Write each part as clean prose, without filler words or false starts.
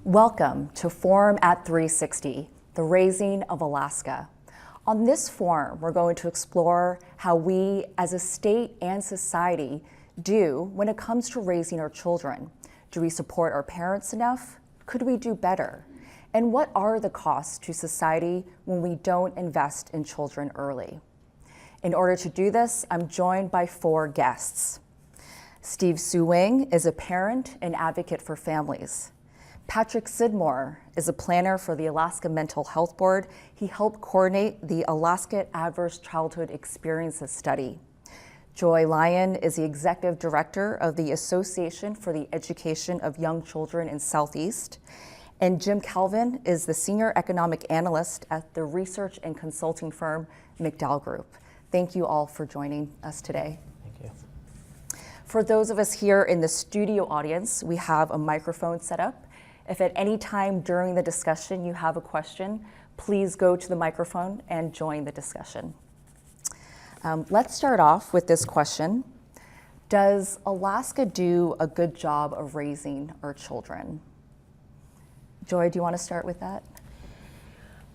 Welcome to Forum at 360, the Raising of Alaska. On this forum, we're going to explore how we as a state and society do when it comes to raising our children. Do we support our parents enough? Could we do better? And what are the costs to society when we don't invest in children early? In order to do this, I'm joined by four guests. Steve SueWing is a parent and advocate for families. Patrick Sidmore is a planner for the Alaska Mental Health Board. He helped coordinate the Alaska Adverse Childhood Experiences Study. Joy Lyon is the executive director of the Association for the Education of Young Children in Southeast. And Jim Calvin is the senior economic analyst at the research and consulting firm McDowell Group. Thank you all for joining us today. Thank you. For those of us here in the studio audience, we have a microphone set up. If at any time during the discussion you have a question, please go to the microphone and join the discussion. Let's start off with this question. Does Alaska do a good job of raising our children? Joy, do you want to start with that?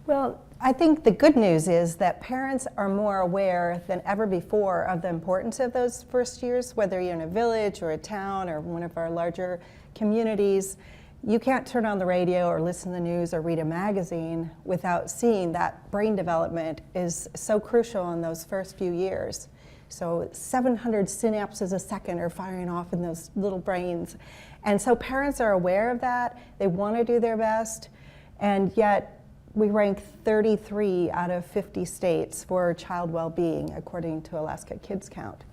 Well, I think the good news is that parents are more aware than ever before of the importance of those first years, whether you're in a village or a town or one of our larger communities. You can't turn on the radio or listen to the news or read a magazine without seeing that brain development is so crucial in those first few years. So 700 synapses a second are firing off in those little brains. And so parents are aware of that. They want to do their best. And yet we rank 33 out of 50 states for child well-being, according to Alaska Kids Count.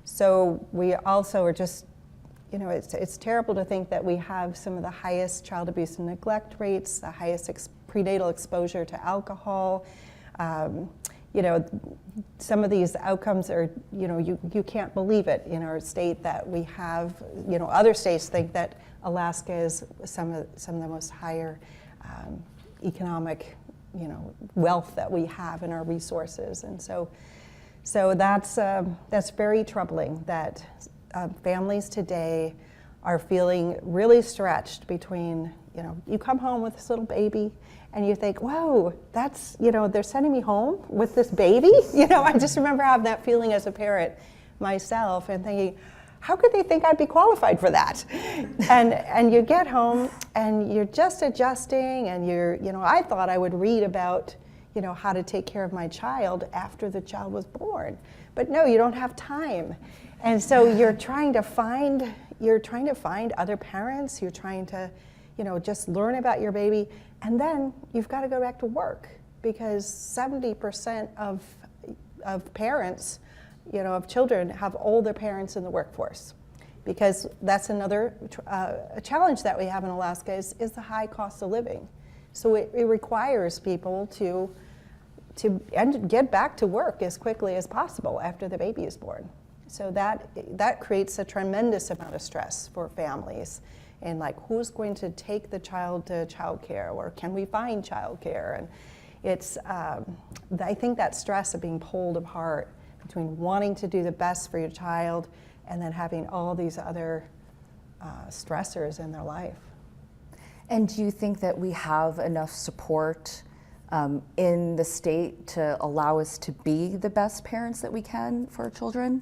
So we also are just, it's terrible to think that we have some of the highest child abuse and neglect rates, the highest prenatal exposure to alcohol. Some of these outcomes are, you can't believe it in our state that we have, other states think that Alaska is some of the most higher economic, wealth that we have in our resources. And so that's very troubling that families today are feeling really stretched between, you come home with this little baby and you think, whoa, that's, they're sending me home with this baby? I just remember having that feeling as a parent myself and thinking, how could they think I'd be qualified for that? And you get home and you're just adjusting and I thought I would read about, how to take care of my child after the child was born. But no, you don't have time. And so you're trying to find other parents, you're trying to, just learn about your baby, and then you've got to go back to work because 70% of parents, of children have older parents in the workforce. Because that's another a challenge that we have in Alaska is the high cost of living. So it requires people to get back to work as quickly as possible after the baby is born. So that creates a tremendous amount of stress for families. And who's going to take the child to childcare, or can we find childcare? And it's, I think that stress of being pulled apart between wanting to do the best for your child and then having all these other stressors in their life. And do you think that we have enough support in the state to allow us to be the best parents that we can for our children?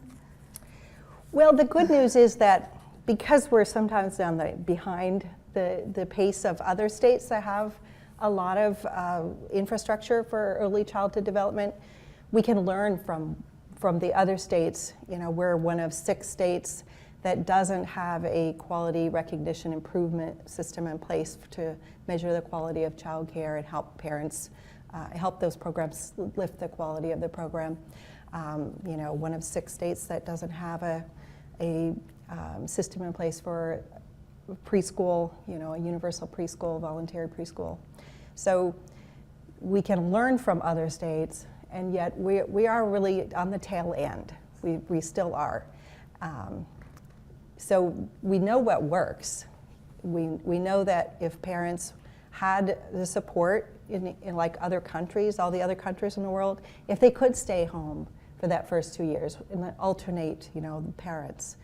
Well, the good news is that because we're sometimes behind the pace of other states that have a lot of infrastructure for early childhood development, we can learn from the other states. We're one of 6 states that doesn't have a quality recognition improvement system in place to measure the quality of childcare and help parents, help those programs lift the quality of the program. One of 6 states that doesn't have a system in place for preschool, a universal preschool, voluntary preschool. So we can learn from other states, and yet we are really on the tail end. We still are. So we know what works. We know that if parents had the support in like other countries, all the other countries in the world, if they could stay home for that first 2 years and then alternate, the parents,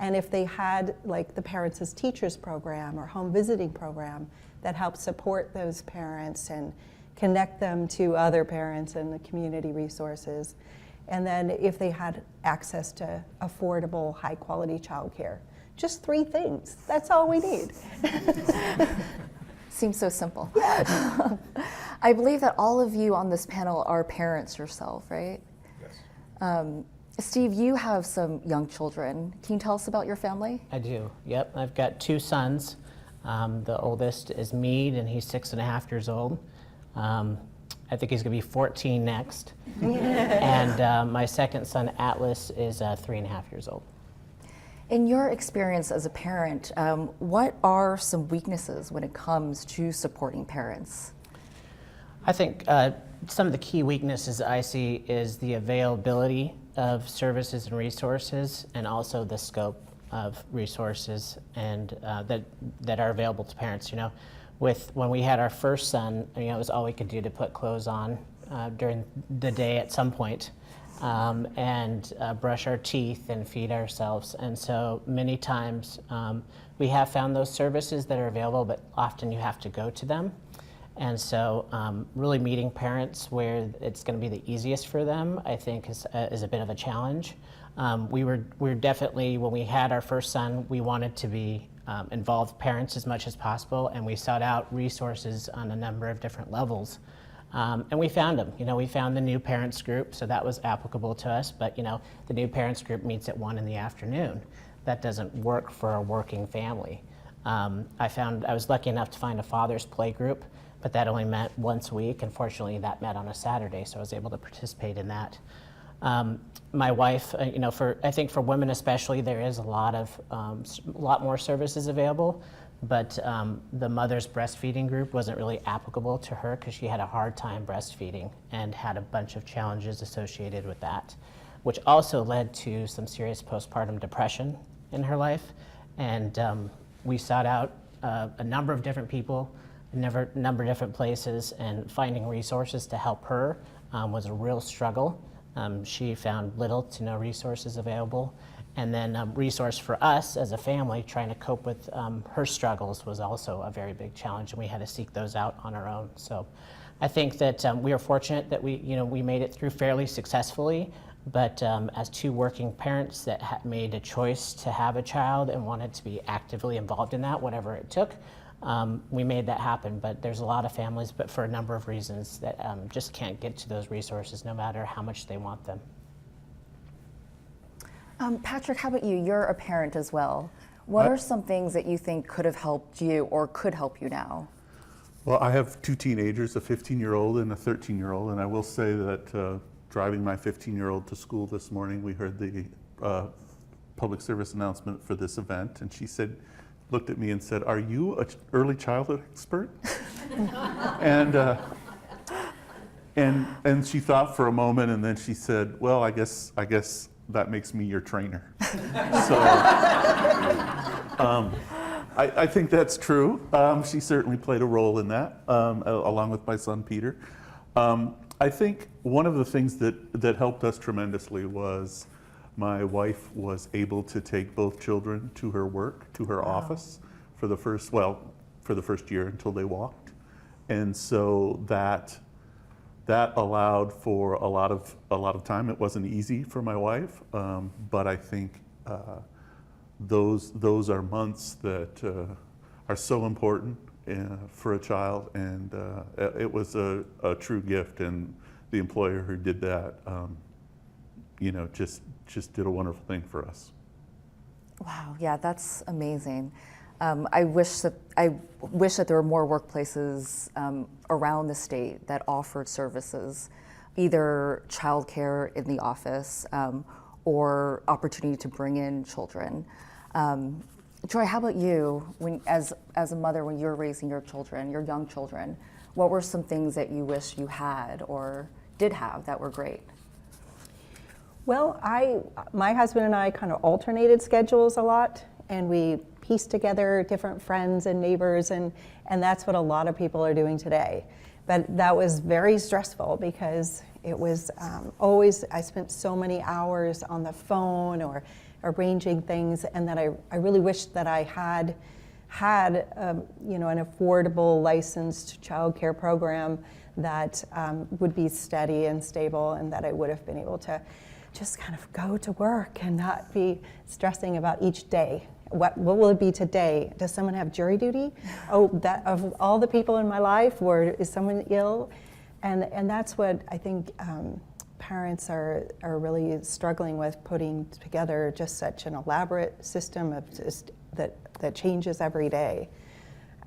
And if they had like the Parents as Teachers program or home visiting program that helped support those parents and connect them to other parents and the community resources. And then if they had access to affordable, high quality childcare. Just 3 things, that's all we need. Seems so simple. I believe that all of you on this panel are parents yourself, right? Yes. Steve, you have some young children. Can you tell us about your family? I do, yep. I've got 2 sons. The oldest is Mead, and he's 6.5 years old. I think he's gonna be 14 next. And my second son, Atlas, is 3.5 years old. In your experience as a parent, what are some weaknesses when it comes to supporting parents? I think some of the key weaknesses I see is the availability of services and resources, and also the scope of resources and that are available to parents. You know, when we had our first son, you know, it was all we could do to put clothes on during the day at some point, and brush our teeth and feed ourselves. And so many times we have found those services that are available, but often you have to go to them. And so really meeting parents where it's going to be the easiest for them, I think, is a bit of a challenge. We were definitely, when we had our first son, we wanted to be involve parents as much as possible, and we sought out resources on a number of different levels. And we found them. You know, we found the New Parents Group, so that was applicable to us, but you know, the New Parents Group meets at 1 in the afternoon. That doesn't work for a working family. I was lucky enough to find a father's play group, but that only met once a week. Unfortunately, that met on a Saturday, so I was able to participate in that. My wife, you know, I think for women especially, there is a lot more services available, but the mother's breastfeeding group wasn't really applicable to her because she had a hard time breastfeeding and had a bunch of challenges associated with that, which also led to some serious postpartum depression in her life. And we sought out a number of different people, a number of different places, and finding resources to help her was a real struggle. She found little to no resources available. And then resource for us as a family, trying to cope with her struggles was also a very big challenge, and we had to seek those out on our own. So I think that we are fortunate that we made it through fairly successfully, but as 2 working parents that made a choice to have a child and wanted to be actively involved in that, whatever it took, we made that happen. But there's a lot of families, but for a number of reasons, that just can't get to those resources no matter how much they want them. Patrick, how about you? You're a parent as well. What are some things that you think could have helped you or could help you now? Well, I have 2 teenagers, a 15-year-old and a 13-year-old, and I will say that driving my 15-year-old to school this morning, we heard the public service announcement for this event, and she looked at me and said, "Are you an early childhood expert?" and she thought for a moment, and then she said, "Well, I guess that makes me your trainer." So I think that's true. She certainly played a role in that, along with my son Peter. I think one of the things that helped us tremendously was my wife was able to take both children to her work, to her office, for the first year until they walked. And so that allowed for a lot of time. It wasn't easy for my wife, but I think those are months that are so important for a child, and it was a true gift. And the employer who did that, just did a wonderful thing for us. Wow, yeah, that's amazing. I wish that there were more workplaces around the state that offered services, either childcare in the office or opportunity to bring in children. Joy, how about you? As a mother, when you're raising your children, your young children, what were some things that you wish you had or did have that were great? Well, my husband and I kind of alternated schedules a lot, and we pieced together different friends and neighbors, and that's what a lot of people are doing today. But that was very stressful because it was always, I spent so many hours on the phone or arranging things, and that I really wish that I had you know, an affordable licensed childcare program that would be steady and stable, and that I would have been able to just kind of go to work and not be stressing about each day. What will it be today? Does someone have jury duty? Oh, that of all the people in my life, or is someone ill? And that's what I think parents are really struggling with, putting together just such an elaborate system of just that changes every day.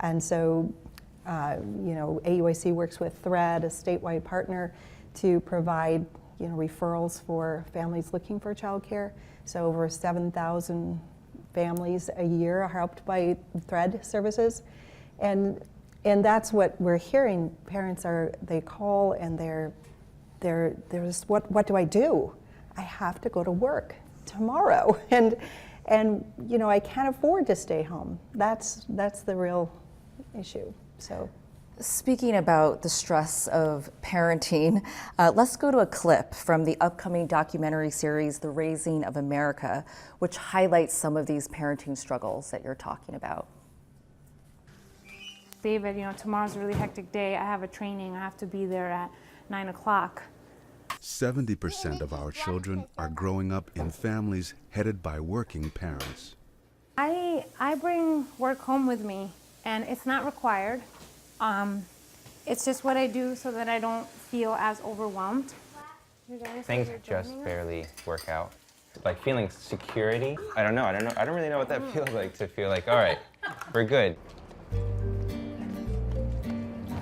And so, you know, AEYC works with Thread, a statewide partner, to provide, you know, referrals for families looking for childcare. So over 7,000 families a year are helped by Thread services, and that's what we're hearing. Parents they call and there's what do I do? I have to go to work tomorrow, and you know, I can't afford to stay home. That's the real issue. So. Speaking about the stress of parenting, let's go to a clip from the upcoming documentary series, The Raising of America, which highlights some of these parenting struggles that you're talking about. David, you know, tomorrow's a really hectic day. I have a training. I have to be there at 9 o'clock. 70% of our children are growing up in families headed by working parents. I bring work home with me, and it's not required. It's just what I do so that I don't feel as overwhelmed. Things just barely work out. Like feeling security. I don't really know what that feels like, to feel like, all right, we're good.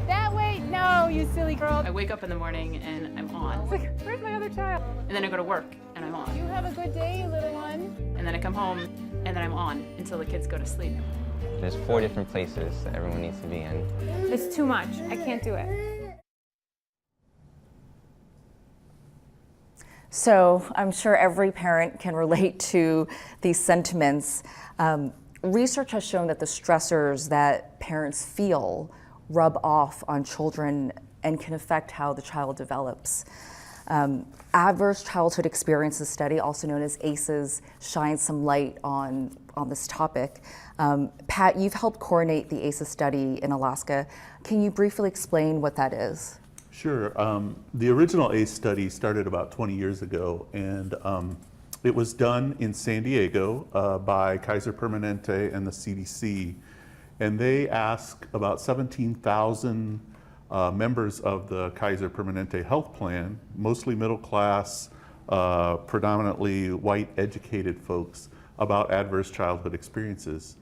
That way, no, you silly girl. I wake up in the morning and I'm on. It's like, where's my other child? And then I go to work and I'm on. You have a good day, you little one. And then I come home and then I'm on until the kids go to sleep. There's 4 different places that everyone needs to be in. It's too much. I can't do it. So I'm sure every parent can relate to these sentiments. Research has shown that the stressors that parents feel rub off on children and can affect how the child develops. Adverse Childhood Experiences Study, also known as ACEs, shines some light on this topic. Pat, you've helped coordinate the ACEs study in Alaska. Can you briefly explain what that is? Sure. The original ACE study started about 20 years ago, and it was done in San Diego by Kaiser Permanente and the CDC. And they asked about 17,000 members of the Kaiser Permanente health plan, mostly middle class, predominantly white educated folks, about adverse childhood experiences.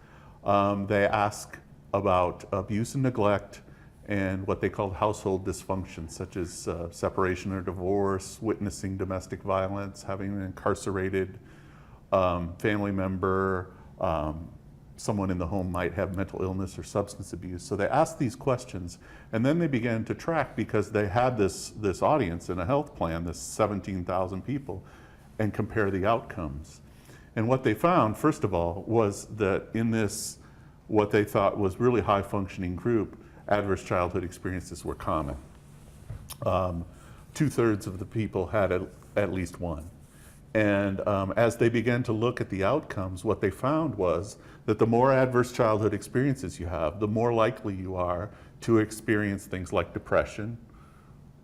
They ask about abuse and neglect and what they called household dysfunction, such as separation or divorce, witnessing domestic violence, having an incarcerated family member, someone in the home might have mental illness or substance abuse. So they asked these questions, and then they began to track, because they had this audience in a health plan, this 17,000 people, and compare the outcomes. And what they found, first of all, was that in this, what they thought was really high functioning group, adverse childhood experiences were common. 2/3 of the people had at least one. And as they began to look at the outcomes, what they found was that the more adverse childhood experiences you have, the more likely you are to experience things like depression.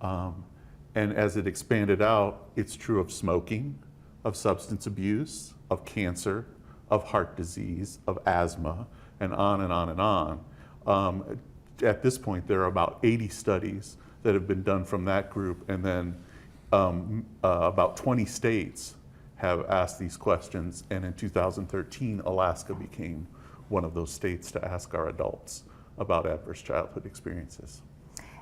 And as it expanded out, it's true of smoking, of substance abuse, of cancer, of heart disease, of asthma, and on and on and on. At this point, there are about 80 studies that have been done from that group, and then about 20 states have asked these questions, and in 2013, Alaska became one of those states to ask our adults about adverse childhood experiences.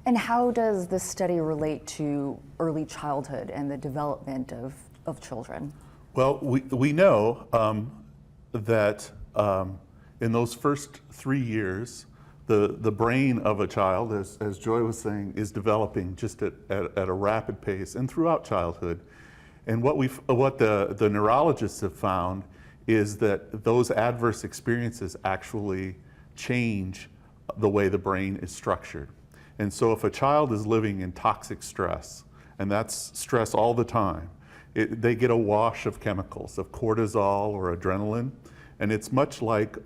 And how does this study relate to early childhood and the development of children? Well, we know that in those first 3 years, the brain of a child, as Joy was saying, is developing just at a rapid pace, and throughout childhood. And what the neurologists have found is that those adverse experiences actually change the way the brain is structured. And so if a child is living in toxic stress, and that's stress all the time, they get a wash of chemicals, of cortisol or adrenaline, and it's much like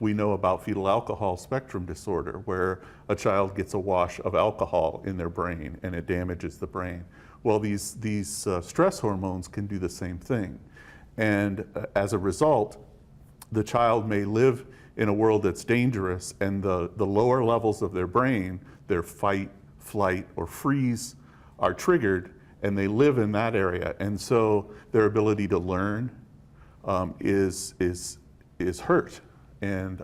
we know about fetal alcohol spectrum disorder, where a child gets a wash of alcohol in their brain and it damages the brain. Well, these stress hormones can do the same thing. And as a result, the child may live in a world that's dangerous, and the lower levels of their brain, their fight, flight, or freeze, are triggered, and they live in that area. And so their ability to learn is hurt. And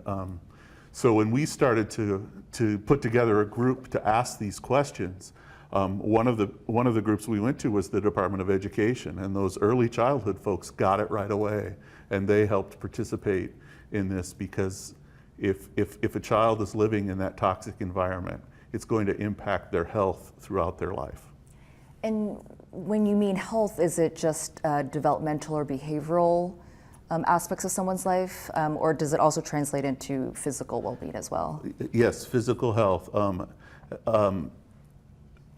so when we started to put together a group to ask these questions, one of the groups we went to was the Department of Education, and those early childhood folks got it right away, and they helped participate in this, because if a child is living in that toxic environment, it's going to impact their health throughout their life. And when you mean health, is it just developmental or behavioral aspects of someone's life, or does it also translate into physical well-being as well? Yes, physical health.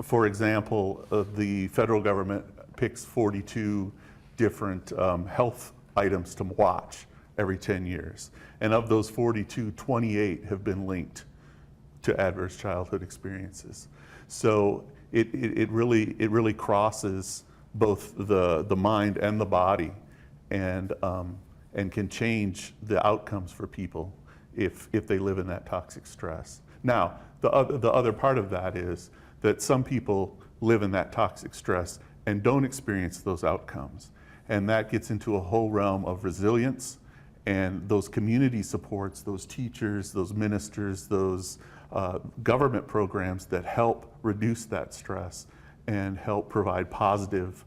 For example, the federal government picks 42 different health items to watch every 10 years. And of those 42, 28 have been linked to adverse childhood experiences. So it really crosses both the mind and the body, and can change the outcomes for people if they live in that toxic stress. Now, the other part of that is that some people live in that toxic stress and don't experience those outcomes. And that gets into a whole realm of resilience, and those community supports, those teachers, those ministers, those government programs that help reduce that stress and help provide positive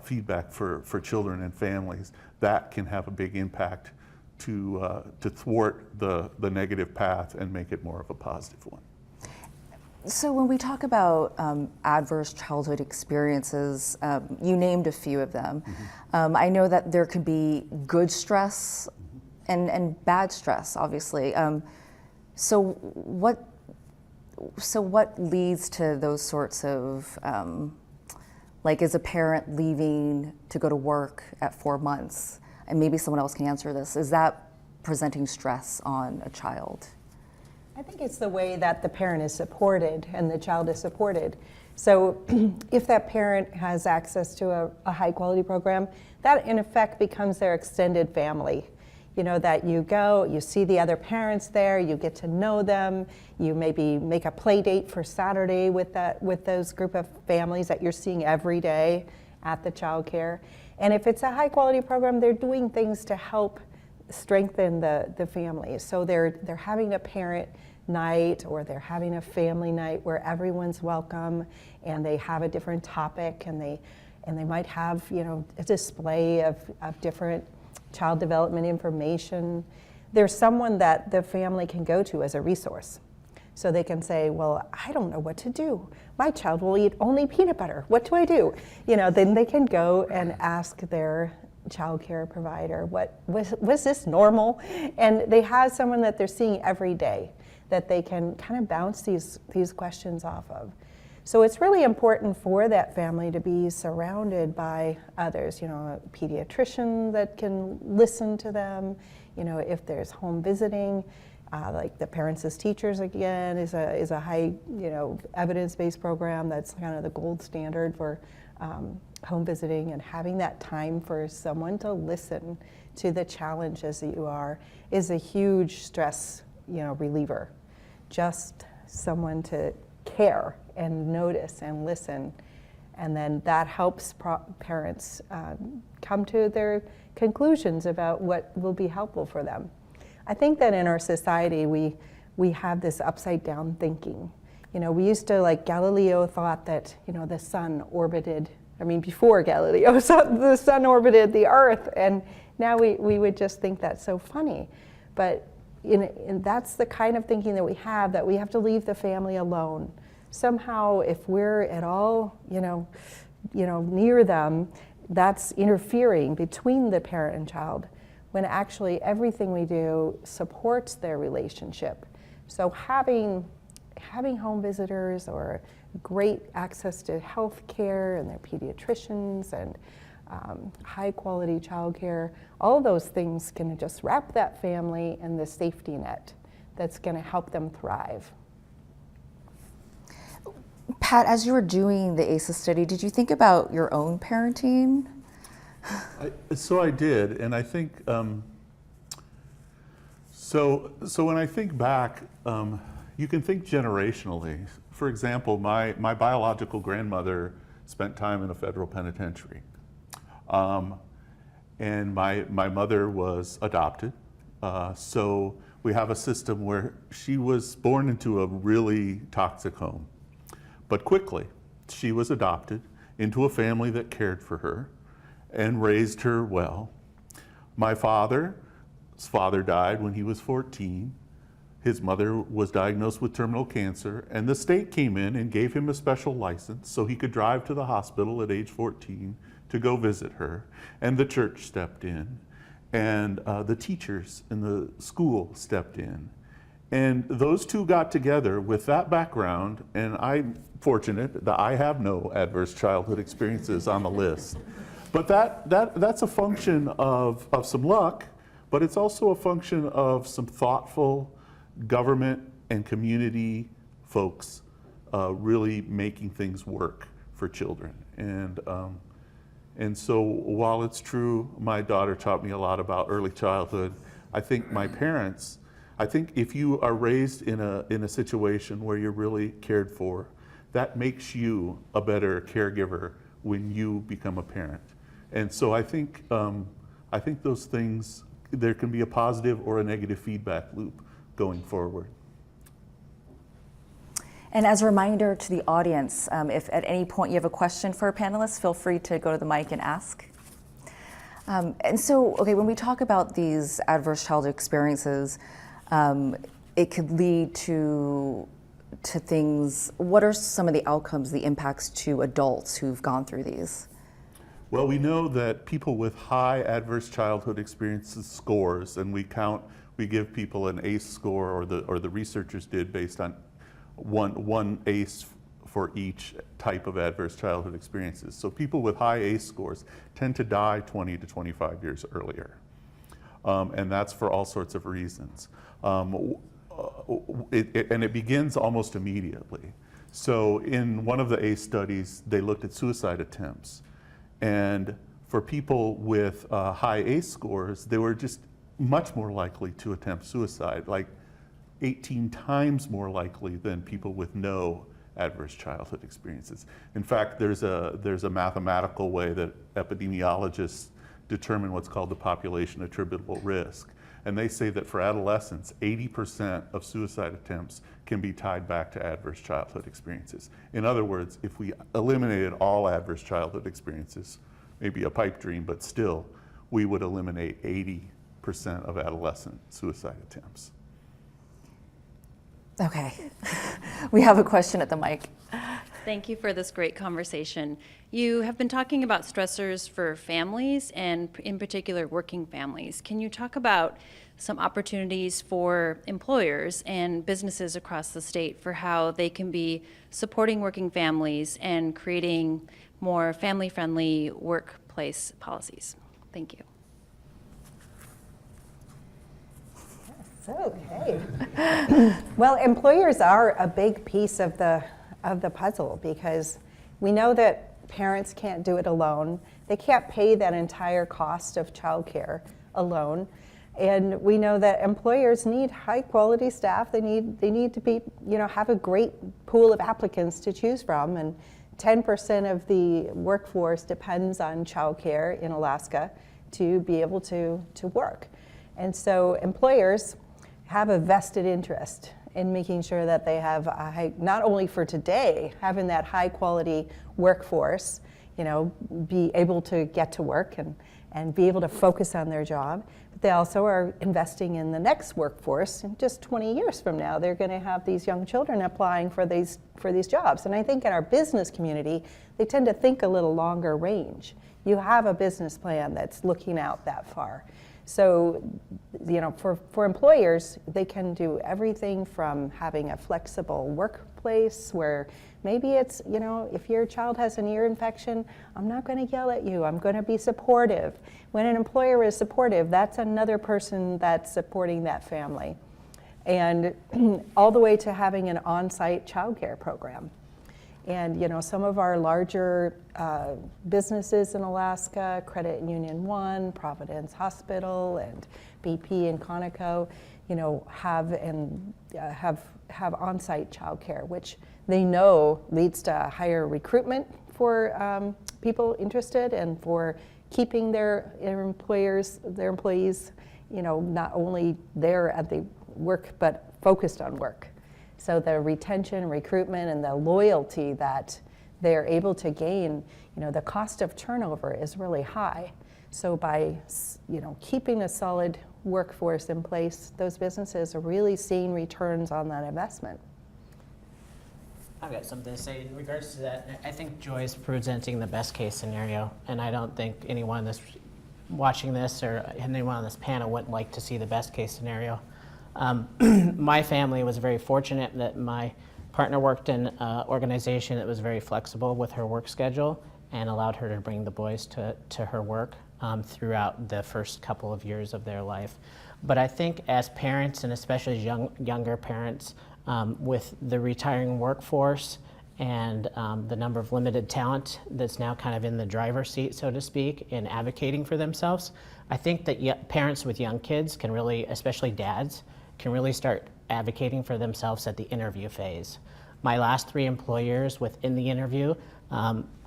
feedback for children and families. That can have a big impact to thwart the negative path and make it more of a positive one. So when we talk about adverse childhood experiences, you named a few of them. Mm-hmm. I know that there can be good stress and bad stress, obviously. So what leads to those sorts of, like, is a parent leaving to go to work at 4 months, and maybe someone else can answer this, is that presenting stress on a child? I think it's the way that the parent is supported and the child is supported. So if that parent has access to a high quality program, that in effect becomes their extended family. You know, that you go, you see the other parents there, you get to know them, you maybe make a play date for Saturday with those group of families that you're seeing every day at the childcare. And if it's a high quality program, they're doing things to help strengthen the family. So they're having a parent night, or they're having a family night where everyone's welcome, and they have a different topic, and they might have, you know, a display of different child development information. There's someone that the family can go to as a resource. So they can say, well, I don't know what to do. My child will eat only peanut butter. What do I do? You know, then they can go and ask their child care provider, was this normal? And they have someone that they're seeing every day that they can kind of bounce these questions off of. So it's really important for that family to be surrounded by others, you know, a pediatrician that can listen to them, you know, if there's home visiting, like the Parents as Teachers, again, is a high, you know, evidence-based program that's kind of the gold standard for home visiting, and having that time for someone to listen to the challenges that you are is a huge stress, you know, reliever. Just someone to care and notice and listen, and then that helps parents come to their conclusions about what will be helpful for them. I think that in our society we have this upside down thinking. You know, we used to, like, Galileo thought that, you know, the sun orbited, I mean, before Galileo, the sun orbited the earth, and now we would just think that's so funny. But and that's the kind of thinking that we have to leave the family alone. Somehow, if we're at all, you know, near them, that's interfering between the parent and child, when actually everything we do supports their relationship. So having home visitors or great access to health care and their pediatricians and high quality childcare. All those things can just wrap that family in the safety net that's going to help them thrive. Pat, as you were doing the ACEs study, did you think about your own parenting? So I did, and I think, so when I think back, you can think generationally. For example, my biological grandmother spent time in a federal penitentiary. And my mother was adopted. So we have a system where she was born into a really toxic home. But quickly, she was adopted into a family that cared for her and raised her well. My father's father died when he was 14. His mother was diagnosed with terminal cancer, and the state came in and gave him a special license so he could drive to the hospital at age 14 to go visit her. And the church stepped in, and the teachers in the school stepped in. And those two got together with that background, and I'm fortunate that I have no adverse childhood experiences on the list. But that's a function of some luck, but it's also a function of some thoughtful government and community folks really making things work for children. And so while it's true, my daughter taught me a lot about early childhood, I think my parents, I think if you are raised in a situation where you're really cared for, that makes you a better caregiver when you become a parent. And so I think those things, there can be a positive or a negative feedback loop going forward. And as a reminder to the audience, if at any point you have a question for our panelists, feel free to go to the mic and ask. And so, okay, when we talk about these adverse childhood experiences, it could lead to things. What are some of the outcomes, the impacts to adults who've gone through these? Well, we know that people with high adverse childhood experiences scores, and we give people an ACE score, or the researchers did, based on one ACE for each type of adverse childhood experiences. So people with high ACE scores tend to die 20 to 25 years earlier. And that's for all sorts of reasons. And it begins almost immediately. So in one of the ACE studies, they looked at suicide attempts. And for people with high ACE scores, they were just much more likely to attempt suicide, like 18 times more likely than people with no adverse childhood experiences. In fact, there's a mathematical way that epidemiologists determine what's called the population attributable risk. And they say that for adolescents, 80% of suicide attempts can be tied back to adverse childhood experiences. In other words, if we eliminated all adverse childhood experiences, maybe a pipe dream, but still, we would eliminate 80% of adolescent suicide attempts. Okay, we have a question at the mic. Thank you for this great conversation. You have been talking about stressors for families and in particular working families. Can you talk about some opportunities for employers and businesses across the state for how they can be supporting working families and creating more family-friendly workplace policies? Thank you. Okay. Well, employers are a big piece of the puzzle, because we know that parents can't do it alone. They can't pay that entire cost of childcare alone. And we know that employers need high quality staff. They need to be, have a great pool of applicants to choose from. And 10% of the workforce depends on childcare in Alaska to be able to work. And so employers have a vested interest in making sure that they have a high, not only for today, having that high quality workforce, be able to get to work and be able to focus on their job, but they also are investing in the next workforce. And just 20 years from now, they're going to have these young children applying for these jobs. And I think in our business community, they tend to think a little longer range. You have a business plan that's looking out that far. So, for employers, they can do everything from having a flexible workplace where Maybe it's, you know, if your child has an ear infection, I'm not going to yell at you. I'm going to be supportive. When an employer is supportive, that's another person that's supporting that family. And all the way to having an on-site childcare program. And, you know, some of our larger businesses in Alaska, Credit Union One, Providence Hospital, and BP and Conoco, you know, have on-site childcare, which they know leads to higher recruitment for people interested and for keeping their employees, you know, not only there at the work, but focused on work. So the retention, recruitment, and the loyalty that they're able to gain, you know, the cost of turnover is really high. So by, you know, keeping a solid workforce in place, those businesses are really seeing returns on that investment. I've got something to say in regards to that. I think Joy is presenting the best case scenario, and I don't think anyone that's watching this or anyone on this panel wouldn't like to see the best case scenario. My family was very fortunate that my partner worked in an organization that was very flexible with her work schedule and allowed her to bring the boys to her work throughout the first couple of years of their life. But I think as parents, and especially younger parents, with the retiring workforce and the number of limited talent that's now kind of in the driver's seat, so to speak, in advocating for themselves, I think that parents with young kids can really, especially dads, can really start advocating for themselves at the interview phase. My last 3 employers within the interview,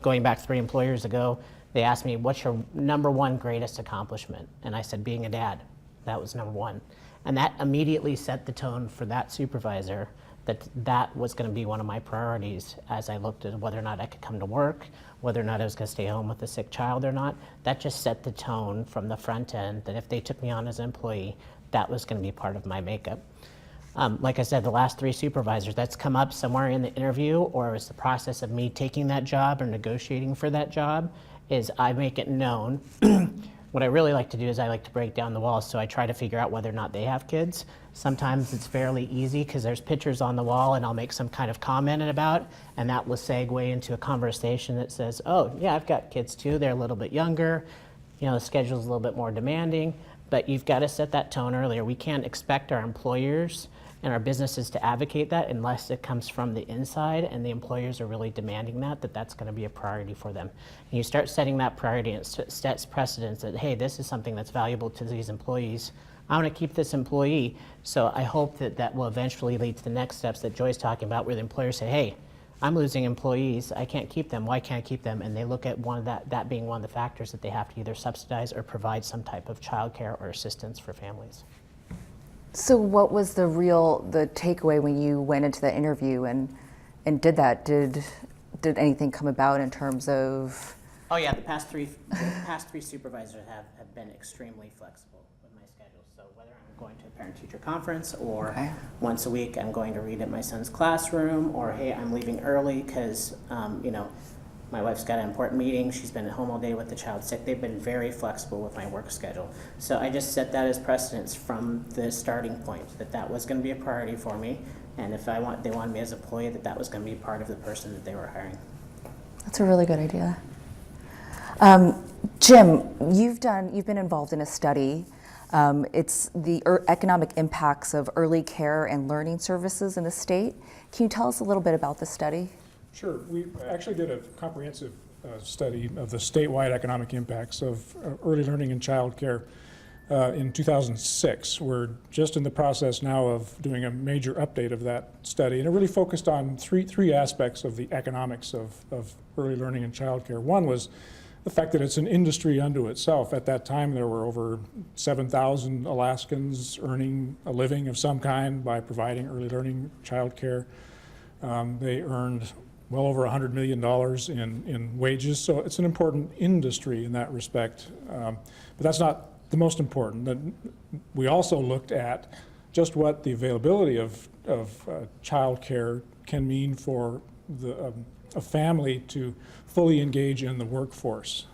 going back 3 employers ago, they asked me, what's your number 1 greatest accomplishment? And I said, being a dad. That was number 1. And that immediately set the tone for that supervisor that was going to be one of my priorities as I looked at whether or not I could come to work, whether or not I was going to stay home with a sick child or not. That just set the tone from the front end that if they took me on as an employee, that was going to be part of my makeup. Like I said, the last 3 supervisors, that's come up somewhere in the interview, or it's the process of me taking that job or negotiating for that job, is I make it known. What I really like to do is I like to break down the walls, so I try to figure out whether or not they have kids. Sometimes it's fairly easy because there's pictures on the wall and I'll make some kind of comment about, and that will segue into a conversation that says, oh yeah, I've got kids too, they're a little bit younger, you know, the schedule's a little bit more demanding, but you've got to set that tone earlier. We can't expect our employers and our businesses to advocate that unless it comes from the inside and the employers are really demanding that's going to be a priority for them. And you start setting that priority and it sets precedence that, hey, this is something that's valuable to these employees. I want to keep this employee. So I hope that will eventually lead to the next steps that Joy's talking about, where the employers say, hey, I'm losing employees, I can't keep them, why can't I keep them? And they look at that being one of the factors that they have to either subsidize or provide some type of childcare or assistance for families. So what was the takeaway when you went into the interview and did that? Did anything come about in terms of? Oh yeah, the past three supervisors have been extremely flexible with my schedule. So whether I'm going to a parent-teacher conference or once a week I'm going to read at my son's classroom, or hey, I'm leaving early because you know, my wife's got an important meeting, she's been at home all day with the child sick. They've been very flexible with my work schedule. So I just set that as precedence from the starting point, that was going to be a priority for me. And if they wanted me as an employee, that was going to be part of the person that they were hiring. That's a really good idea. Jim, you've been involved in a study. It's the economic impacts of early care and learning services in the state. Can you tell us a little bit about this study? Sure. We actually did a comprehensive study of the statewide economic impacts of early learning and childcare in 2006. We're just in the process now of doing a major update of that study, and it really focused on three aspects of the economics of early learning and childcare. One was the fact that it's an industry unto itself. At that time, there were over 7,000 Alaskans earning a living of some kind by providing early learning childcare. They earned well over $100 million in wages, so it's an important industry in that respect. But that's not the most important. We also looked at just what the availability of child care can mean for a family to fully engage in the workforce.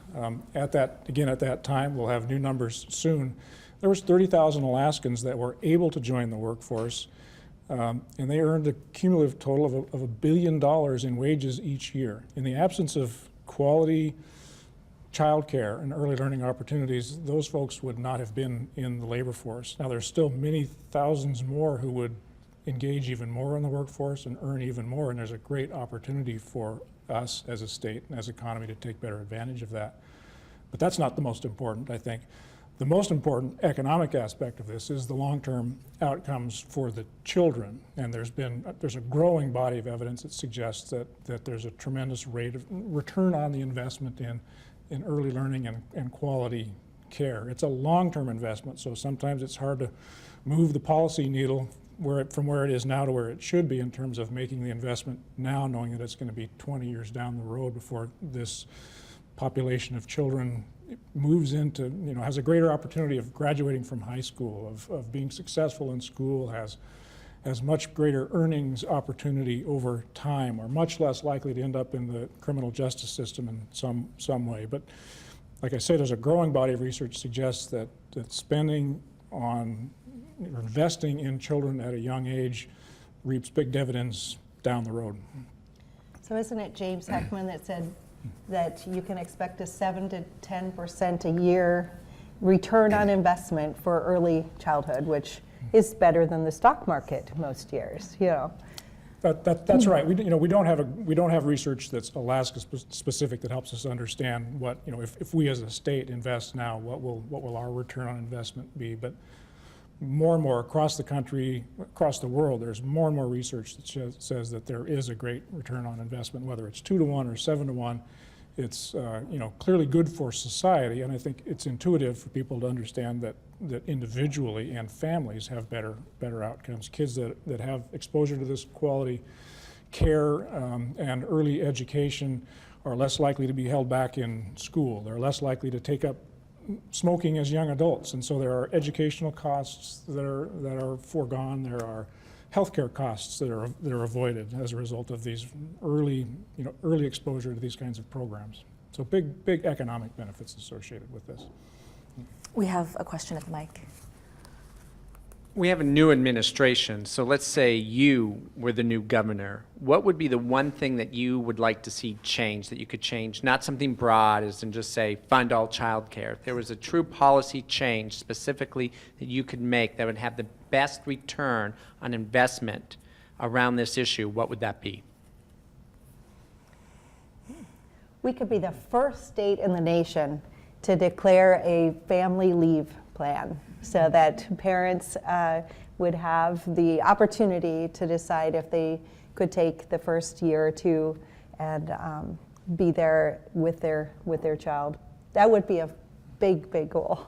At that time, we'll have new numbers soon, there was 30,000 Alaskans that were able to join the workforce. And they earned a cumulative total of $1 billion in wages each year. In the absence of quality childcare and early learning opportunities, those folks would not have been in the labor force. Now, there's still many thousands more who would engage even more in the workforce and earn even more, and there's a great opportunity for us as a state and as an economy to take better advantage of that. But that's not the most important, I think. The most important economic aspect of this is the long-term outcomes for the children, and there's a growing body of evidence that suggests that there's a tremendous rate of return on the investment in early learning and quality care. It's a long-term investment, so sometimes it's hard to move the policy needle from where it is now to where it should be in terms of making the investment now, knowing that it's going to be 20 years down the road before this population of children moves into, has a greater opportunity of graduating from high school, of being successful in school, has much greater earnings opportunity over time, are much less likely to end up in the criminal justice system in some way. But like I said, there's a growing body of research suggests that spending on or investing in children at a young age reaps big dividends down the road. So isn't it James Heckman that said that you can expect a 7 to 10% a year return on investment for early childhood, which is better than the stock market most years, That's right. We don't have research that's Alaska specific that helps us understand what, if we as a state invest now, what will our return on investment be? But more and more across the country, across the world, there's more and more research that says that there is a great return on investment, whether it's 2 to 1 or 7 to 1. It's clearly good for society, and I think it's intuitive for people to understand that individually and families have better outcomes. Kids that have exposure to this quality care and early education are less likely to be held back in school. They're less likely to take up smoking as young adults, and so there are educational costs that are foregone. There are healthcare costs that are avoided as a result of these early exposure to these kinds of programs. So big economic benefits associated with this. We have a question at the mic. We have a new administration, so let's say you were the new governor. What would be the one thing that you would like to see change, that you could change? Not something broad as in just say, fund all child care. If there was a true policy change specifically that you could make that would have the best return on investment around this issue, what would that be? We could be the first state in the nation to declare a family leave plan so that parents would have the opportunity to decide if they could take the first year or two and be there with their child. That would be a big goal.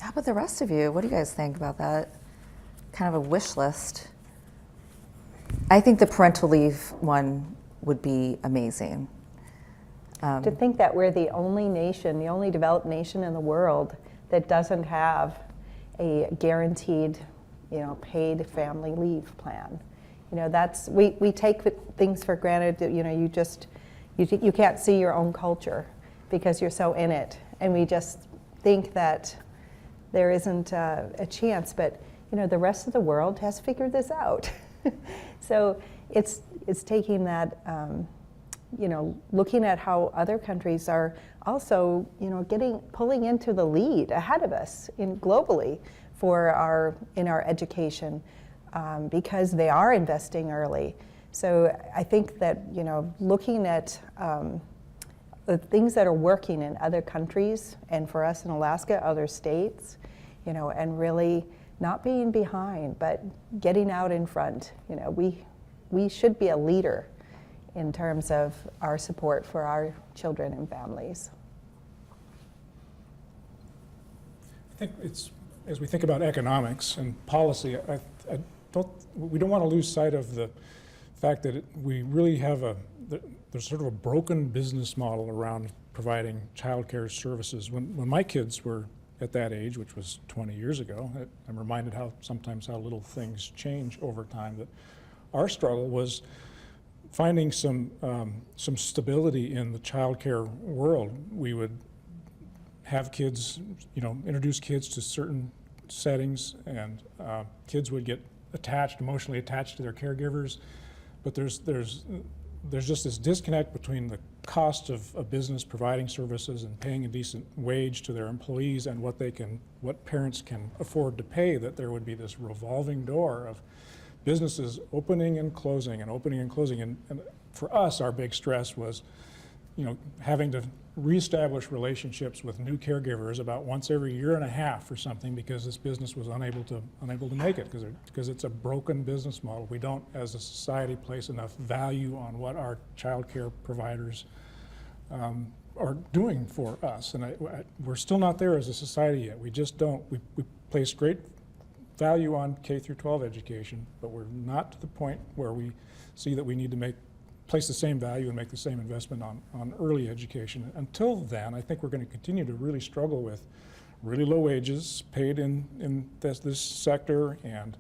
How about the rest of you? What do you guys think about that? Kind of a wish list. I think the parental leave one would be amazing. To think that we're the only nation, the only developed nation in the world that doesn't have a guaranteed, paid family leave plan. That's we take things for granted. That, you can't see your own culture because you're so in it, and we just think that there isn't a chance. But the rest of the world has figured this out. So it's taking that. Looking at how other countries are also, pulling into the lead ahead of us globally in our education because they are investing early. So I think that, looking at the things that are working in other countries and for us in Alaska, other states, and really not being behind, but getting out in front. We should be a leader in terms of our support for our children and families. I think as we think about economics and policy, we don't want to lose sight of the fact that we really have there's sort of a broken business model around providing child care services. When my kids were at that age, which was 20 years ago, I'm reminded how little things change over time. That our struggle was finding some stability in the child care world. We would have kids, introduce kids to certain settings, and kids would get emotionally attached to their caregivers. But there's just this disconnect between the cost of a business providing services and paying a decent wage to their employees and what parents can afford to pay, that there would be this revolving door of businesses opening and closing and opening and closing. And for us, our big stress was, having to reestablish relationships with new caregivers about once every year and a half or something, because this business was unable to make it because it's a broken business model. We don't, as a society, place enough value on what our child care providers are doing for us, and we're still not there as a society yet. We just don't. We place great value on K through 12 education, but we're not to the point where we see that we need to place the same value and make the same investment on early education. Until then, I think we're going to continue to really struggle with really low wages paid in this sector, and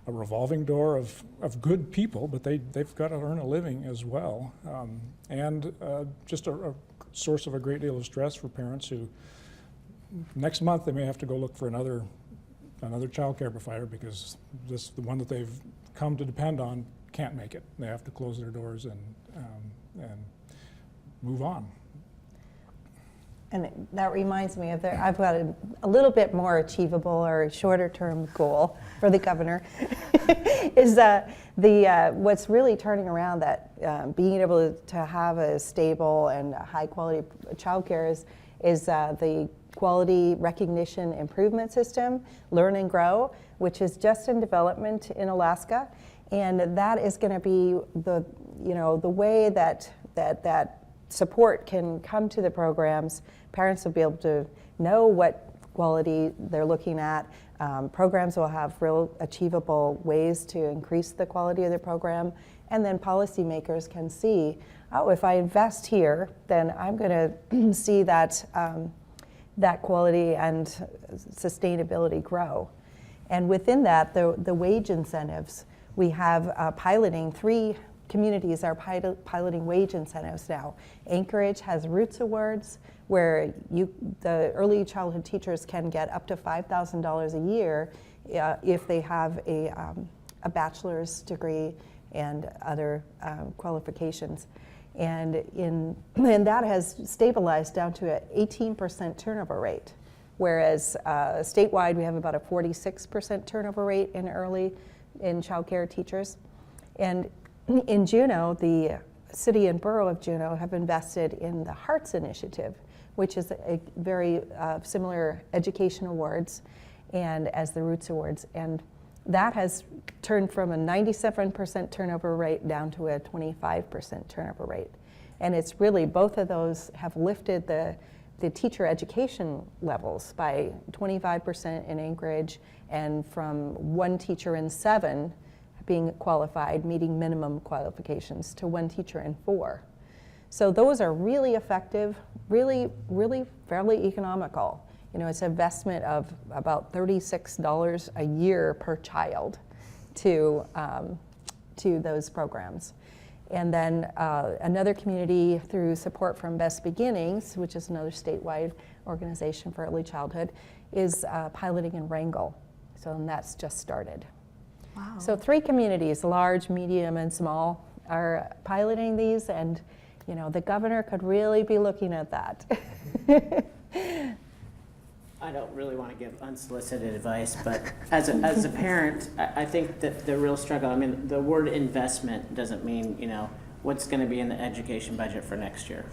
a revolving door of good people, but they've got to earn a living as well, and just a source of a great deal of stress for parents who next month they may have to go look for another child care provider because the one that they've come to depend on can't make it. They have to close their doors and move on. And that reminds me of I've got a little bit more achievable or shorter term goal for the governor is what's really turning around that being able to have a stable and high quality childcare is the quality recognition improvement system, Learn and Grow, which is just in development in Alaska. And that is going to be the way that support can come to the programs. Parents will be able to know what quality they're looking at. Programs will have real achievable ways to increase the quality of the program. And then policymakers can see, oh, if I invest here, then I'm going to see that quality and sustainability grow. And within that, the wage incentives, we have piloting 3 communities are piloting wage incentives now. Anchorage has Roots Awards, where the early childhood teachers can get up to $5,000 a year if they have a bachelor's degree and other qualifications. And that has stabilized down to an 18% turnover rate, whereas statewide we have about a 46% turnover rate in child care teachers. And in Juneau, the city and borough of Juneau have invested in the Hearts Initiative, which is a very similar education awards and as the Roots Awards. And that has turned from a 97% turnover rate down to a 25% turnover rate. And it's really, both of those have lifted the teacher education levels by 25% in Anchorage, and from 1 teacher in 7 being qualified, meeting minimum qualifications, to 1 teacher in 4. So those are really effective, really, really fairly economical. It's an investment of about $36 a year per child to those programs. And then another community, through support from Best Beginnings, which is another statewide organization for early childhood, is piloting in Wrangell. So that's just started. Wow. So 3 communities, large, medium, and small, are piloting these, and the governor could really be looking at that. I don't really want to give unsolicited advice, but as a parent, I think that the real struggle, the word investment doesn't mean, what's going to be in the education budget for next year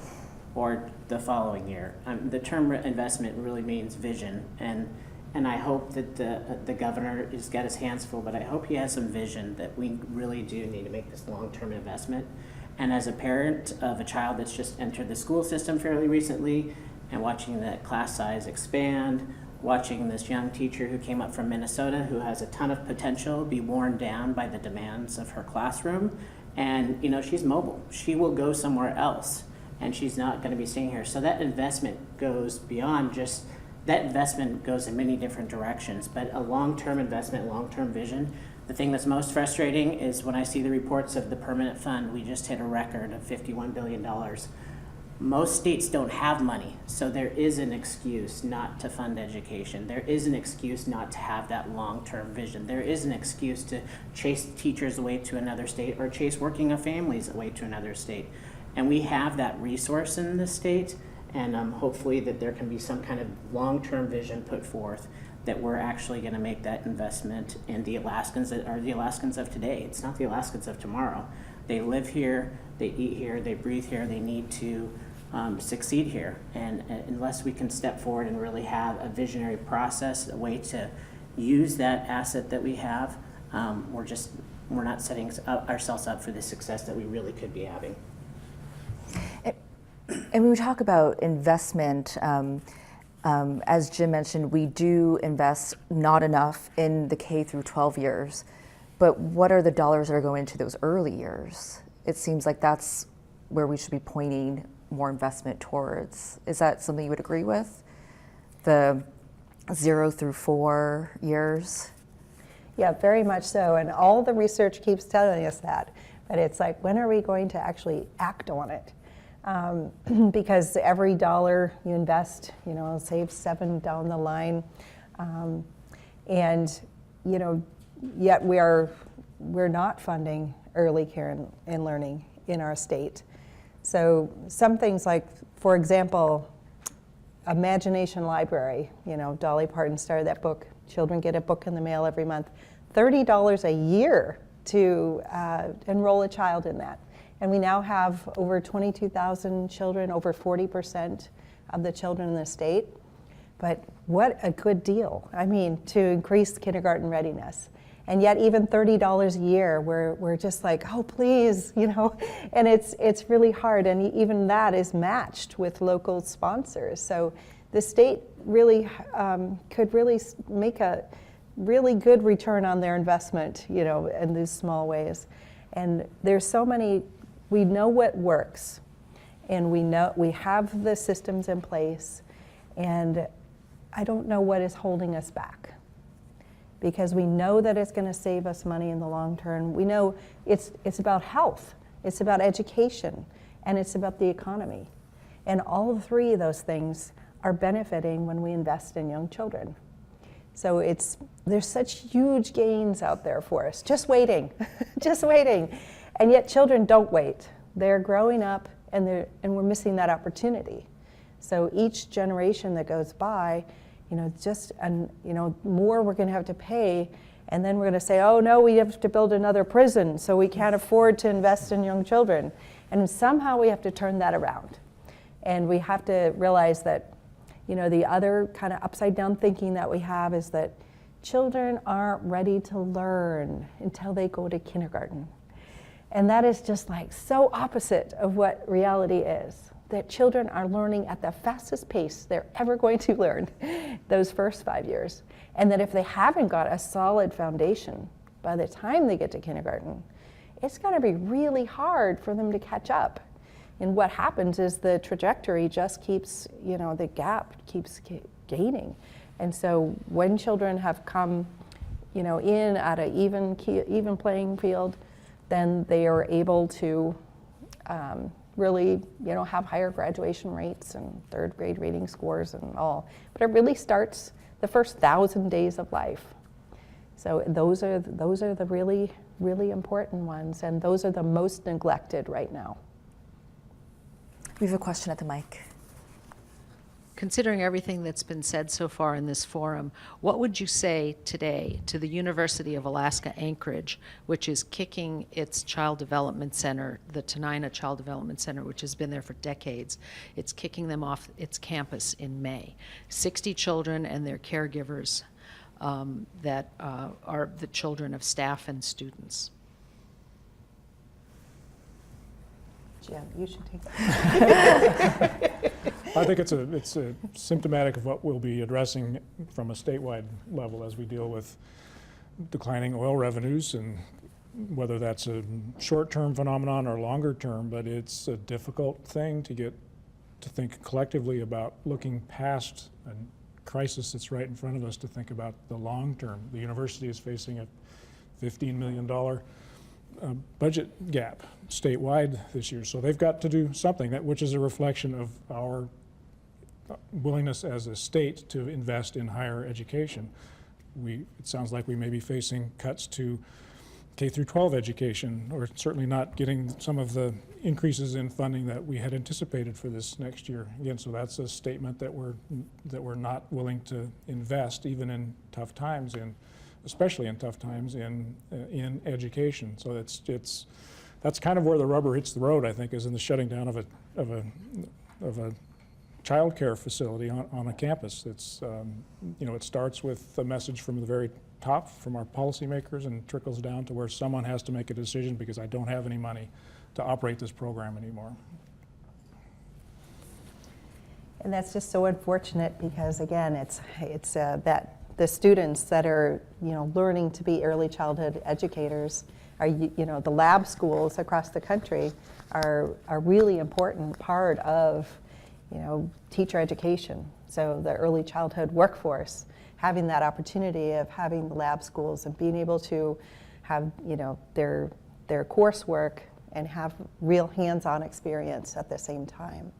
or the following year. The term investment really means vision, and I hope that the governor has got his hands full, but I hope he has some vision that we really do need to make this long-term investment. And as a parent of a child that's just entered the school system fairly recently, and watching that class size expand, watching this young teacher who came up from Minnesota who has a ton of potential be worn down by the demands of her classroom. And she's mobile. She will go somewhere else, and she's not going to be staying here. So that investment goes beyond just, that investment goes in many different directions, but a long-term investment, long-term vision. The thing that's most frustrating is when I see the reports of the permanent fund. We just hit a record of $51 billion. Most states don't have money, so there is an excuse not to fund education. There is an excuse not to have that long-term vision. There is an excuse to chase teachers away to another state or chase working families away to another state. And we have that resource in the state, and hopefully that there can be some kind of long-term vision put forth that we're actually going to make that investment in the Alaskans that are the Alaskans of today. It's not the Alaskans of tomorrow. They live here, they eat here, they breathe here, they need to succeed here. And unless we can step forward and really have a visionary process, a way to use that asset that we have, we're not setting ourselves up for the success that we really could be having. And when we talk about investment, as Jim mentioned, we do invest not enough in the K through 12 years, but what are the dollars that are going into those early years? It seems like that's where we should be pointing more investment towards. Is that something you would agree with? The 0 through 4 years? Yeah, very much so. And all the research keeps telling us that. But it's like, when are we going to actually act on it? Because every dollar you invest, saves 7 down the line. And, yet we're not funding early care and learning in our state. So some things like, for example, Imagination Library, Dolly Parton started that book. Children get a book in the mail every month. $30 a year to enroll a child in that. And we now have over 22,000 children, over 40% of the children in the state. But what a good deal, to increase kindergarten readiness. And yet even $30 a year, we're just like, oh, please, and it's really hard. And even that is matched with local sponsors. So the state really could really make a really good return on their investment, in these small ways. And there's so many, we know what works, and we have the systems in place, and I don't know what is holding us back. Because we know that it's going to save us money in the long term. We know it's about health, it's about education, and it's about the economy. And all 3 of those things are benefiting when we invest in young children. So there's such huge gains out there for us, just waiting, just waiting. And yet children don't wait. They're growing up, and we're missing that opportunity. So each generation that goes by, more we're going to have to pay, and then we're going to say, oh no, we have to build another prison, so we can't afford to invest in young children. And somehow we have to turn that around. And we have to realize that, the other kind of upside down thinking that we have is that children aren't ready to learn until they go to kindergarten. And that is just like so opposite of what reality is. That children are learning at the fastest pace they're ever going to learn those first 5 years. And that if they haven't got a solid foundation by the time they get to kindergarten, it's going to be really hard for them to catch up. And what happens is the trajectory just keeps, the gap keeps gaining. And so when children have come, in at an even playing field, then they are able to really, have higher graduation rates and 3rd grade reading scores and all. But it really starts the first 1,000 days of life. So those are the really, really important ones, and those are the most neglected right now. We have a question at the mic. Considering everything that's been said so far in this forum, what would you say today to the University of Alaska Anchorage, which is kicking its child development center, the Tenina Child Development Center, which has been there for decades? It's kicking them off its campus in May. 60 children and their caregivers that are the children of staff and students. Jim, you should take that. I think it's a symptomatic of what we'll be addressing from a statewide level as we deal with declining oil revenues, and whether that's a short-term phenomenon or longer term, but it's a difficult thing to think collectively about looking past a crisis that's right in front of us to think about the long term. The university is facing a $15 million budget gap statewide this year. So they've got to do something, which is a reflection of our willingness as a state to invest in higher education. It sounds like we may be facing cuts to K through 12 education, or certainly not getting some of the increases in funding that we had anticipated for this next year. Again, so that's a statement that we're not willing to invest, even in tough times, especially in tough times in education. So that's kind of where the rubber hits the road, I think, is in the shutting down of a child care facility on a campus. It's it starts with a message from the very top, from our policymakers, and trickles down to where someone has to make a decision because I don't have any money to operate this program anymore. And that's just so unfortunate because, again, it's that the students that are learning to be early childhood educators are the lab schools across the country are a really important part of teacher education. So the early childhood workforce, having that opportunity of having the lab schools and being able to have their coursework and have real hands-on experience at the same time.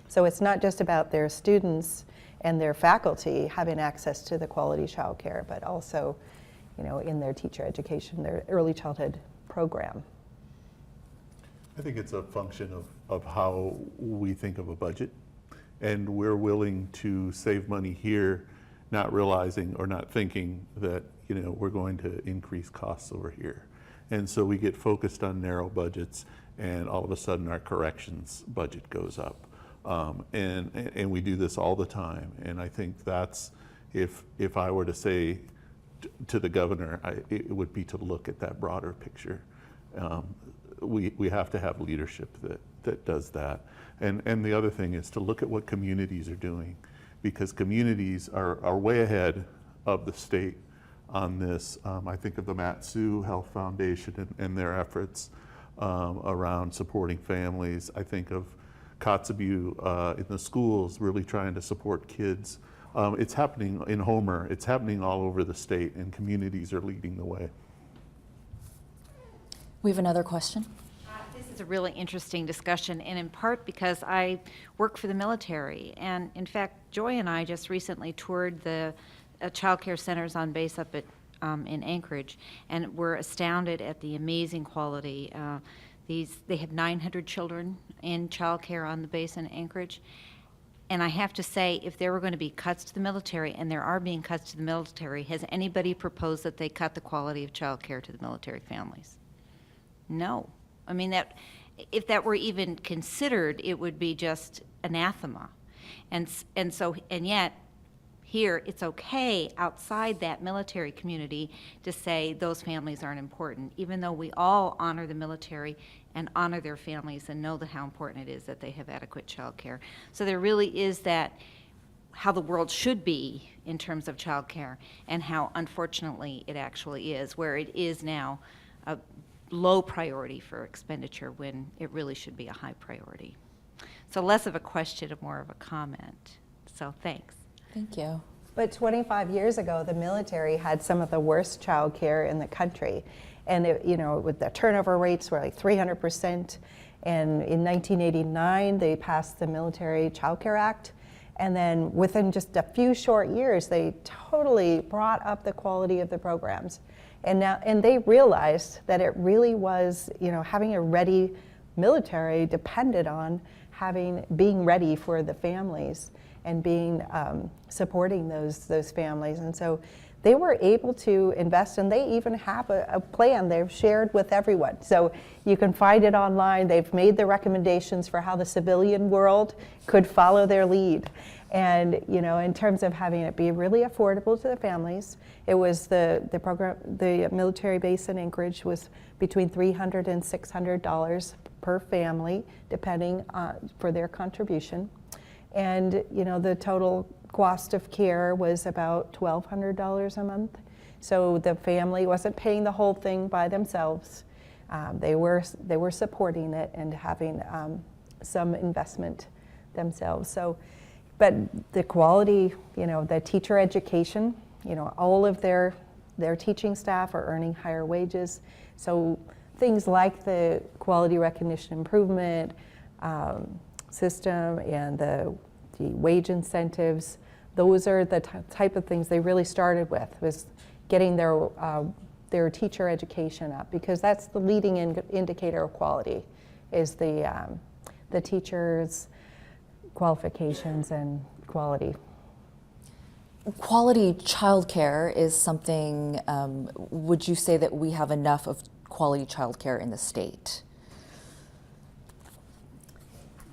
So it's not just about their students and their faculty having access to the quality childcare, but also in their teacher education, their early childhood program. I think it's a function of how we think of a budget, and we're willing to save money here, not realizing or not thinking that we're going to increase costs over here. And so we get focused on narrow budgets, and all of a sudden our corrections budget goes up. And we do this all the time. And I think that's, if I were to say to the governor, it would be to look at that broader picture. We have to have leadership that does that. And the other thing is to look at what communities are doing, because communities are way ahead of the state on this. I think of the Mat-Su Health Foundation and their efforts around supporting families. I think of Kotzebue in the schools really trying to support kids. It's happening in Homer, it's happening all over the state, and communities are leading the way. We have another question. This is a really interesting discussion, and in part because I work for the military. And in fact, Joy and I just recently toured the child care centers on base up at in Anchorage, and we're astounded at the amazing quality. They have 900 children in child care on the base in Anchorage. And I have to say, if there were going to be cuts to the military, and there are being cuts to the military, has anybody proposed that they cut the quality of child care to the military families? No. I mean, if that were even considered, it would be just anathema. And yet, here, it's okay outside that military community to say those families aren't important, even though we all honor the military and honor their families and know how important it is that they have adequate child care. So there really is that, how the world should be in terms of child care, and how unfortunately it actually is, where it is now a low priority for expenditure when it really should be a high priority. So less of a question and more of a comment. So thanks. Thank you. But 25 years ago, the military had some of the worst child care in the country. And with the turnover rates were like 300%. And in 1989, they passed the Military Child Care Act. And then within just a few short years, they totally brought up the quality of the programs. And they realized that it really was, having a ready military depended on being ready for the families and supporting those families. And so they were able to invest, and they even have a plan they've shared with everyone. So you can find it online. They've made the recommendations for how the civilian world could follow their lead. And in terms of having it be really affordable to the families, it was the military base in Anchorage was between $300 and $600 per family, depending for their contribution. And the total cost of care was about $1,200 a month. So the family wasn't paying the whole thing by themselves. They were supporting it and having some investment themselves. So, but the quality, the teacher education, all of their teaching staff are earning higher wages. So things like the quality recognition improvement system and the wage incentives, those are the type of things they really started with, was getting their teacher education up, because that's the leading indicator of quality, is the teachers' qualifications and quality. Quality childcare is something, would you say that we have enough of quality childcare in the state?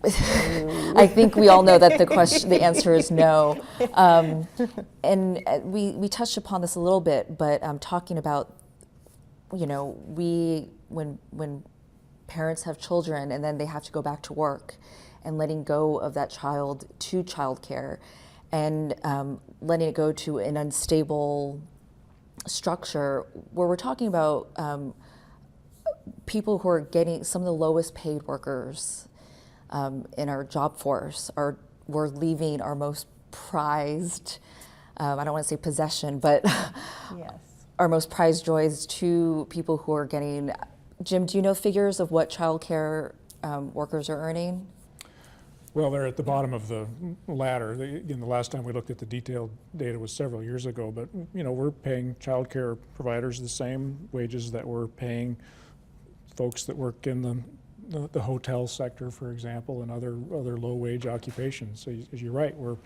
I think we all know that the answer is no. And we touched upon this a little bit, but talking about, when parents have children and then they have to go back to work, and letting go of that child to childcare, and letting it go to an unstable structure, where we're talking about people who are getting some of the lowest paid workers in our job force, we're leaving our most prized, I don't want to say possession, but yes, our most prized joys to people who are getting. Jim, do you know figures of what childcare workers are earning? Well, they're at the bottom of the ladder. Again, the last time we looked at the detailed data was several years ago, but we're paying childcare providers the same wages that we're paying folks that work in the hotel sector, for example, and other low-wage occupations. So you're right, we're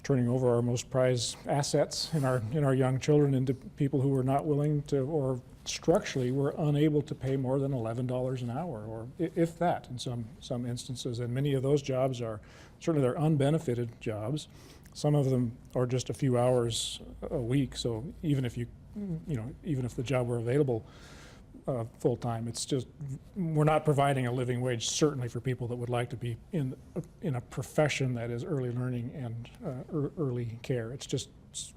turning over our most prized assets in our young children into people who are not willing to, or structurally we're unable to pay more than $11 an hour, or if that in some instances. And many of those jobs are certainly, they're unbenefited jobs. Some of them are just a few hours a week. So even if even if the job were available full time, it's just, we're not providing a living wage, certainly for people that would like to be in a profession that is early learning and early care. It's just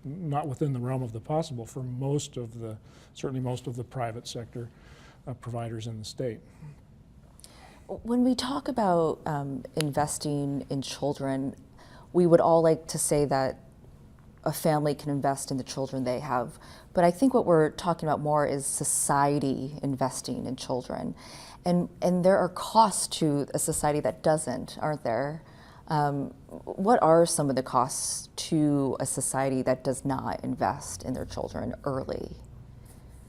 not within the realm of the possible for certainly most of the private sector providers in the state. When we talk about investing in children, we would all like to say that a family can invest in the children they have. But I think what we're talking about more is society investing in children. And there are costs to a society that doesn't, aren't there? What are some of the costs to a society that does not invest in their children early?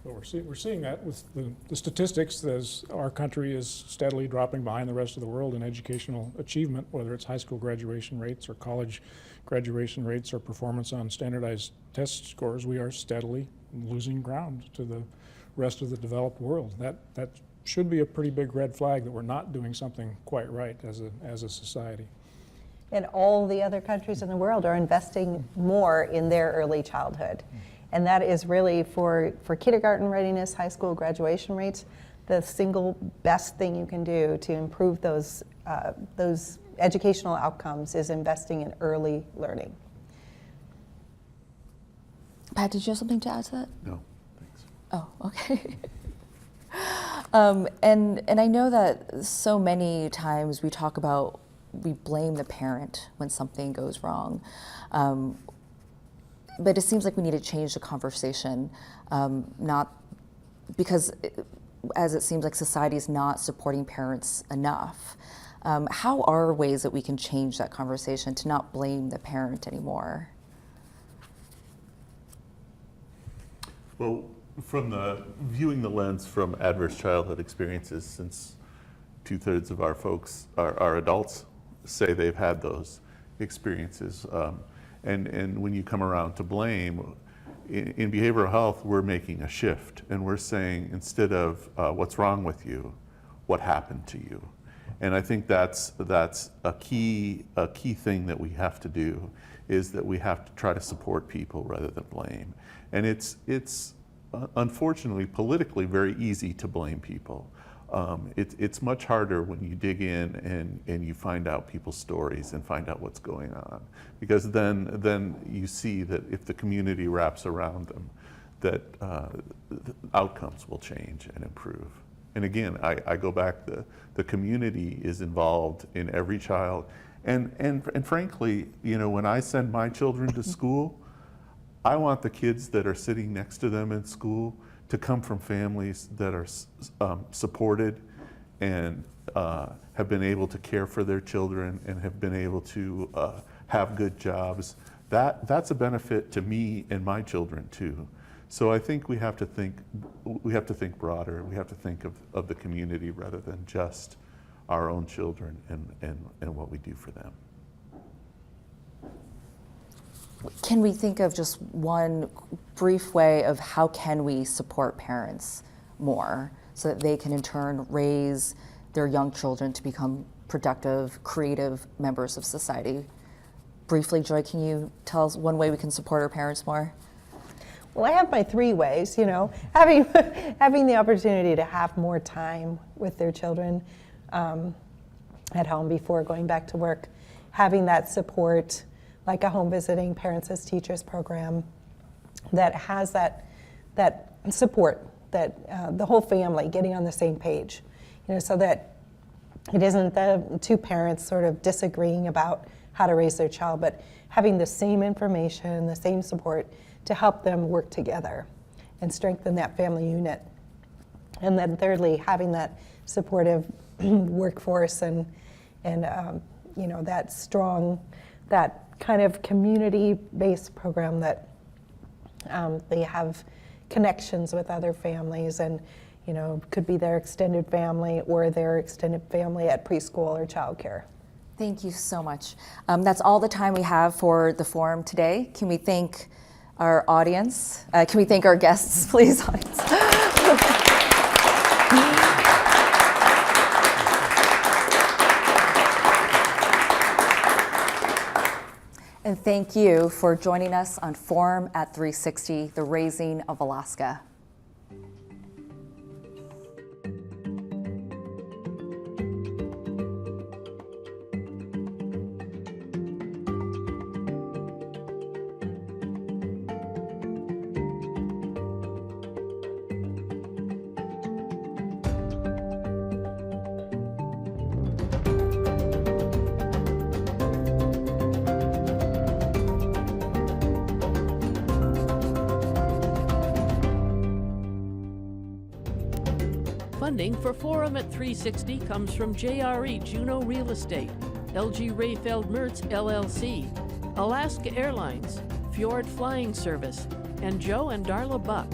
Well, we're seeing that with the statistics, as our country is steadily dropping behind the rest of the world in educational achievement, whether it's high school graduation rates or college graduation rates or performance on standardized test scores. We are steadily losing ground to the rest of the developed world. That should be a pretty big red flag that we're not doing something quite right as a society. And all the other countries in the world are investing more in their early childhood. And that is really, for kindergarten readiness, high school graduation rates, the single best thing you can do to improve those educational outcomes is investing in early learning. Pat, did you have something to add to that? No, thanks. Oh, okay. And I know that so many times we blame the parent when something goes wrong. But it seems like we need to change the conversation, not because, as it seems like society is not supporting parents enough. How are ways that we can change that conversation to not blame the parent anymore? Well, viewing the lens from adverse childhood experiences, since 2/3 of our folks are adults, say they've had those experiences. And when you come around to blame, in behavioral health, we're making a shift, and we're saying, instead of what's wrong with you, what happened to you? And I think that's a key thing that we have to do, is that we have to try to support people rather than blame. And it's unfortunately politically very easy to blame people. It's much harder when you dig in and you find out people's stories and find out what's going on, because then you see that if the community wraps around them, that the outcomes will change and improve. And again, I go back, the community is involved in every child, and frankly, when I send my children to school, I want the kids that are sitting next to them in school to come from families that are supported and have been able to care for their children and have been able to have good jobs, that's a benefit to me and my children too. So I think we have to think broader. We have to think of the community rather than just our own children and what we do for them. Can we think of just one brief way of how can we support parents more so that they can in turn raise their young children to become productive, creative members of society? Briefly, Joy, can you tell us one way we can support our parents more? Well, I have my 3 ways, having the opportunity to have more time with their children at home before going back to work, having that support, like a home visiting parents as teachers program that has that support, that the whole family getting on the same page, so that it isn't the 2 parents sort of disagreeing about how to raise their child, but having the same information, the same support to help them work together and strengthen that family unit. And then thirdly, having that supportive workforce and that strong, that kind of community-based program that they have connections with other families and could be their extended family or their extended family at preschool or childcare. Thank you so much. That's all the time we have for the forum today. Can we thank our audience? Can we thank our guests, please? And thank you for joining us on Forum at 360, The Raising of Alaska. Funding for Forum at 360 comes from JRE Juneau Real Estate, LG Rayfeld Mertz LLC, Alaska Airlines, Fjord Flying Service, and Joe and Darla Buck.